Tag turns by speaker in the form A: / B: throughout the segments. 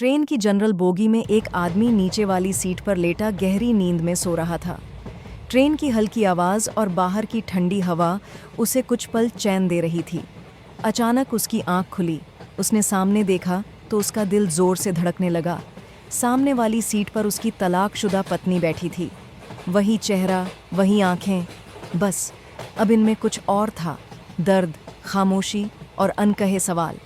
A: Train की general bogie में एक आदमी नीचे वाली सीट पर लेटा गहरी नींद में सो रहा था। ट्रेन की हल्की आवाज़ और बाहर की ठंडी हवा उसे कुछ पल चैन दे रही थी। अचानक उसकी आंख खुली। उसने सामने देखा तो उसका दिल जोर से धड़कने लगा। सामने वाली सीट पर उसकी तलाकशुदा पत्नी बैठी थी। वही चेहरा, वही आंखें, बस अब इनमें कुछ और था। दर्द, खामोशी और अनकहे सवाल।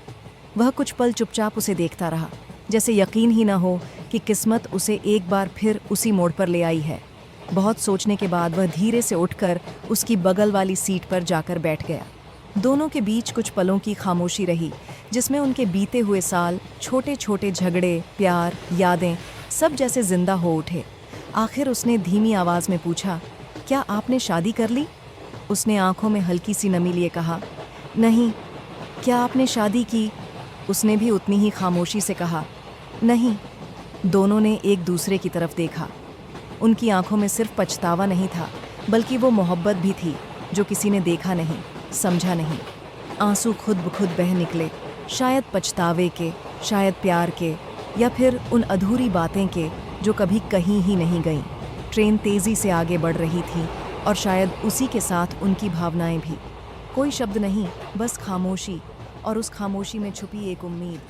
A: वह कुछ पल चुपचाप उसे देखता रहा, जैसे यकीन ही न हो कि किस्मत उसे एक बार फिर उसी मोड़ पर ले आई है। बहुत सोचने के बाद वह धीरे से उठकर उसकी बगल वाली सीट पर जाकर बैठ गया। दोनों के बीच कुछ पलों की खामोशी रही, जिसमें उनके बीते हुए साल, छोटे छोटे झगड़े, प्यार, यादें सब जैसे जिंदा हो उठे। आखिर उसने धीमी आवाज़ में पूछा, क्या आपने शादी कर ली? उसने आंखों में हल्की सी नमी लिए कहा, नहीं। क्या आपने शादी की? उसने भी उतनी ही खामोशी से कहा, नहीं। दोनों ने एक दूसरे की तरफ देखा। उनकी आंखों में सिर्फ पछतावा नहीं था, बल्कि वो मोहब्बत भी थी जो किसी ने देखा नहीं, समझा नहीं। आंसू खुद ब खुद बह निकले, शायद पछतावे के, शायद प्यार के, या फिर उन अधूरी बातें के जो कभी कहीं ही नहीं गईं। ट्रेन तेज़ी से आगे बढ़ रही थी और शायद उसी के साथ उनकी भावनाएं भी। कोई शब्द नहीं, बस खामोशी, और उस खामोशी में छुपी एक उम्मीद।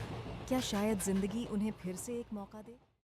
A: क्या शायद जिंदगी उन्हें फिर से एक मौका दे?